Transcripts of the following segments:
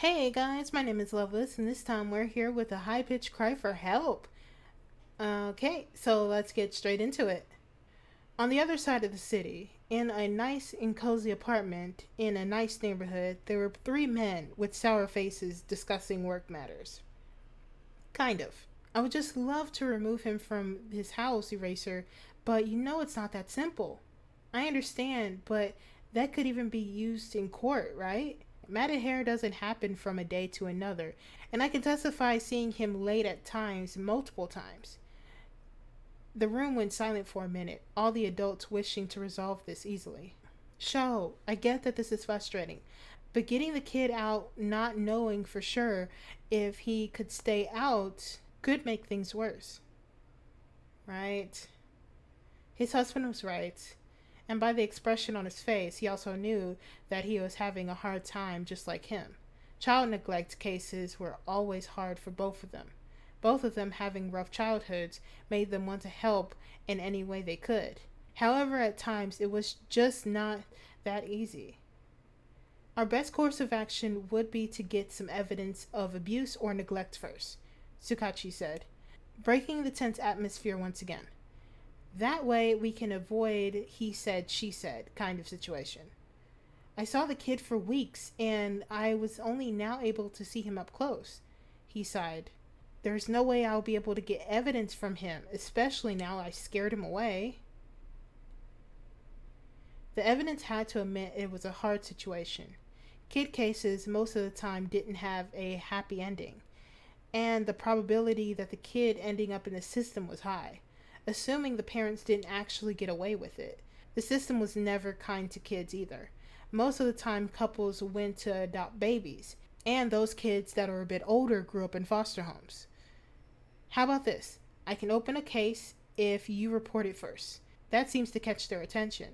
Hey guys, my name is Loveless, and this time we're here with a high pitched cry for help. Okay, so let's get straight into it. On the other side of the city, in a nice and cozy apartment in a nice neighborhood, there were three men with sour faces discussing work matters. Kind of. I would just love to remove him from his house, Eraser, but you know it's not that simple. I understand, but that could even be used in court, right? Matted hair doesn't happen from a day to another, and I can testify seeing him late at times, multiple times. The room went silent for a minute, all the adults wishing to resolve this easily. Sho, I get that this is frustrating, but getting the kid out, not knowing for sure if he could stay out, could make things worse. Right? His husband was right. And by the expression on his face, he also knew that he was having a hard time just like him. Child neglect cases were always hard for both of them. Both of them having rough childhoods made them want to help in any way they could. However, at times it was just not that easy. Our best course of action would be to get some evidence of abuse or neglect first, Tsukachi said, breaking the tense atmosphere once again. That way we can avoid he said, she said kind of situation. I saw the kid for weeks and I was only now able to see him up close, he sighed. There's no way I'll be able to get evidence from him, especially now I scared him away. The evidence had to admit it was a hard situation. Kid cases most of the time didn't have a happy ending, and the probability that the kid ending up in the system was high, assuming the parents didn't actually get away with it. The system was never kind to kids either. Most of the time, couples went to adopt babies, and those kids that are a bit older grew up in foster homes. How about this? I can open a case if you report it first. That seems to catch their attention.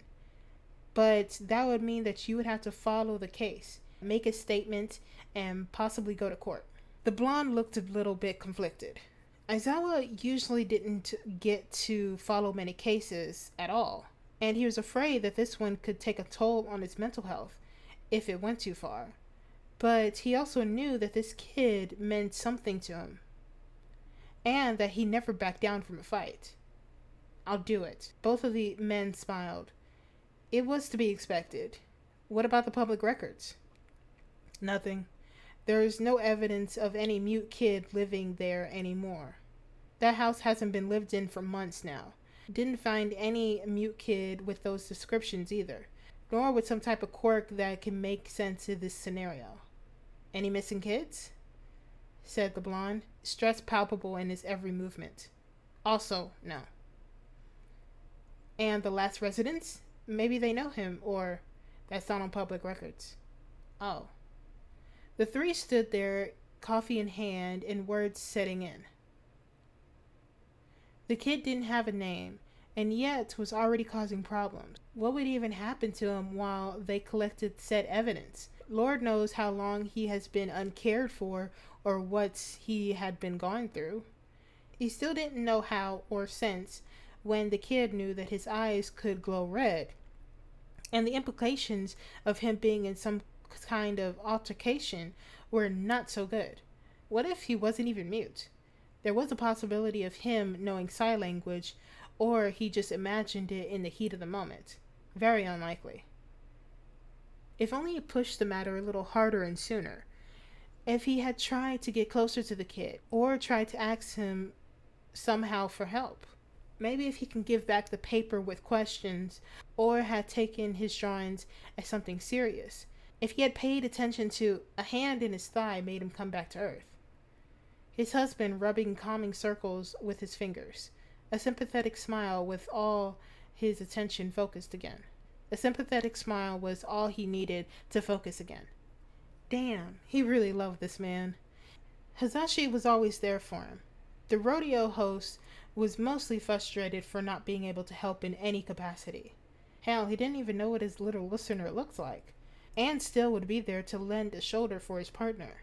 But that would mean that you would have to follow the case, make a statement, and possibly go to court. The blonde looked a little bit conflicted. Aizawa usually didn't get to follow many cases at all, and he was afraid that this one could take a toll on his mental health if it went too far. But he also knew that this kid meant something to him, and that he never backed down from a fight. I'll do it. Both of the men smiled. It was to be expected. What about the public records? Nothing. There is no evidence of any mute kid living there anymore. That house hasn't been lived in for months now. Didn't find any mute kid with those descriptions either, nor with some type of quirk that can make sense of this scenario. Any missing kids? Said the blonde, stress palpable in his every movement. Also, no. And the last residents? Maybe they know him, or that's not on public records. Oh. The three stood there, coffee in hand, and words setting in. The kid didn't have a name, and yet was already causing problems. What would even happen to him while they collected said evidence? Lord knows how long he has been uncared for or what he had been going through. He still didn't know how or since when the kid knew that his eyes could glow red, and the implications of him being in some kind of altercation were not so good. What if he wasn't even mute? There was a possibility of him knowing sign language, or he just imagined it in the heat of the moment. Very unlikely. If only he pushed the matter a little harder and sooner. If he had tried to get closer to the kid, or tried to ask him somehow for help. Maybe if he can give back the paper with questions, or had taken his drawings as something serious. If he had paid attention to a hand in his thigh made him come back to earth. His husband rubbing calming circles with his fingers. A sympathetic smile with all his attention focused again. A sympathetic smile was all he needed to focus again. Damn, he really loved this man. Hazashi was always there for him. The rodeo host was mostly frustrated for not being able to help in any capacity. Hell, he didn't even know what his little listener looked like, and still would be there to lend a shoulder for his partner.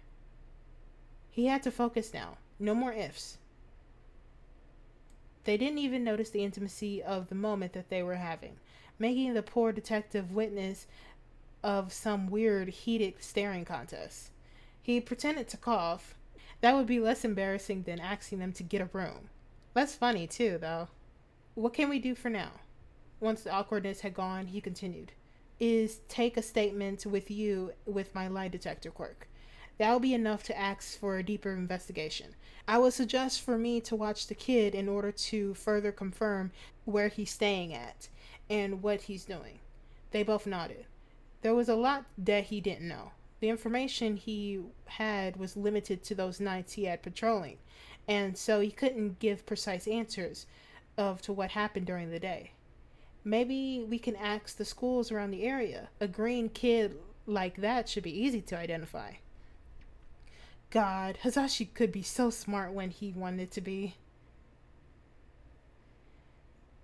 He had to focus now. No more ifs. They didn't even notice the intimacy of the moment that they were having, making the poor detective witness of some weird, heated staring contest. He pretended to cough. That would be less embarrassing than asking them to get a room. Less funny, too, though. What can we do for now? Once the awkwardness had gone, he continued, is take a statement with you with my lie detector quirk. That will be enough to ask for a deeper investigation. I would suggest for me to watch the kid in order to further confirm where he's staying at and what he's doing. They both nodded. There was a lot that he didn't know. The information he had was limited to those nights he had patrolling, and so he couldn't give precise answers of to what happened during the day. Maybe we can ask the schools around the area. A green kid like that should be easy to identify. God, Hazashi could be so smart when he wanted to be.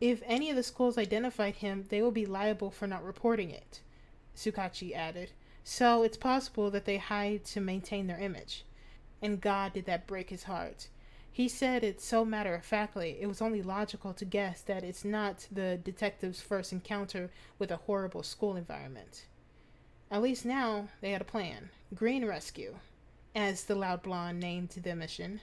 If any of the schools identified him, they will be liable for not reporting it, Sukachi added. So it's possible that they hide to maintain their image. And God, did that break his heart. He said it so matter-of-factly, it was only logical to guess that it's not the detective's first encounter with a horrible school environment. At least now they had a plan. Green Rescue, as the loud blonde named the mission.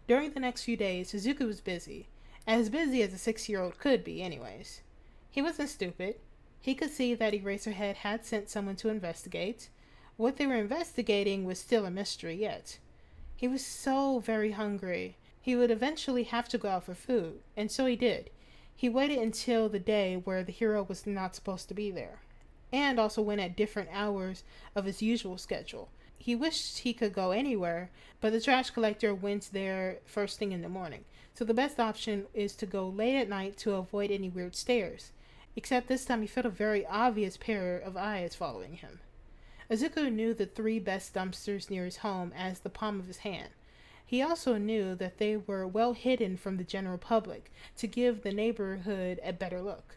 During the next few days, Suzuki was busy. As busy as a 6-year-old could be, anyways. He wasn't stupid. He could see that Eraserhead had sent someone to investigate. What they were investigating was still a mystery yet. He was so very hungry. He would eventually have to go out for food, and so he did. He waited until the day where the hero was not supposed to be there, and also went at different hours of his usual schedule. He wished he could go anywhere, but the trash collector went there first thing in the morning, so the best option is to go late at night to avoid any weird stares. Except this time he felt a very obvious pair of eyes following him. Izuku knew the 3 best dumpsters near his home as the palm of his hand. He also knew that they were well hidden from the general public to give the neighborhood a better look.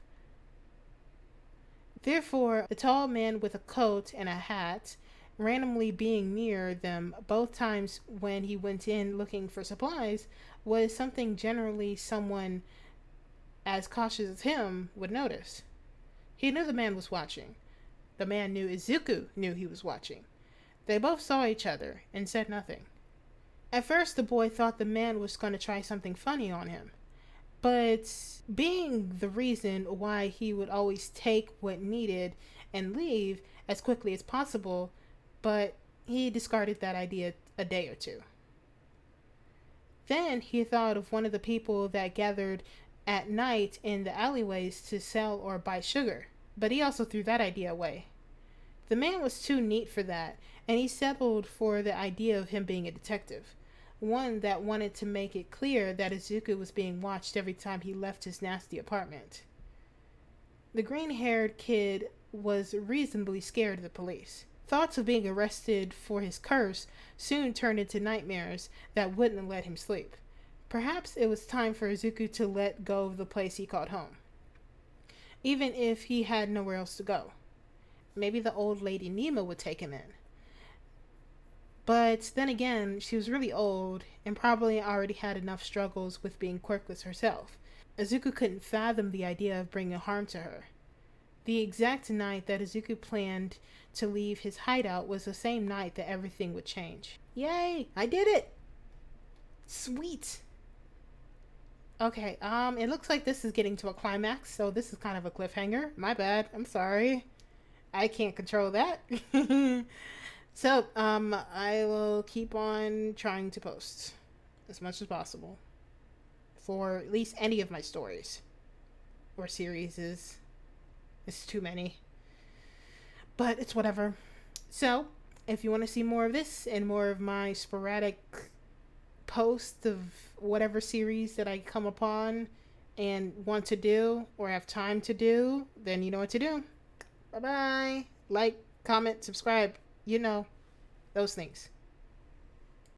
Therefore, a tall man with a coat and a hat randomly being near them both times when he went in looking for supplies was something generally someone as cautious as him would notice. He knew the man was watching. The man knew Izuku knew he was watching. They both saw each other and said nothing. At first, the boy thought the man was going to try something funny on him. But being the reason why he would always take what needed and leave as quickly as possible, but he discarded that idea a day or two. Then he thought of one of the people that gathered at night in the alleyways to sell or buy sugar, but he also threw that idea away. The man was too neat for that, and he settled for the idea of him being a detective, one that wanted to make it clear that Izuku was being watched every time he left his nasty apartment. The green-haired kid was reasonably scared of the police. Thoughts of being arrested for his curse soon turned into nightmares that wouldn't let him sleep. Perhaps it was time for Izuku to let go of the place he called home, even if he had nowhere else to go. Maybe the old lady Nima would take him in. But then again, she was really old and probably already had enough struggles with being quirkless herself. Izuku couldn't fathom the idea of bringing harm to her. The exact night that Izuku planned to leave his hideout was the same night that everything would change. Yay! I did it! Sweet! Okay, it looks like this is getting to a climax, so this is kind of a cliffhanger. My bad. I'm sorry. I can't control that. So, I will keep on trying to post as much as possible for at least any of my stories or series. It's too many, but it's whatever. So, if you want to see more of this and more of my sporadic posts of whatever series that I come upon and want to do or have time to do, then you know what to do. Bye-bye. Like, comment, subscribe. You know, those things.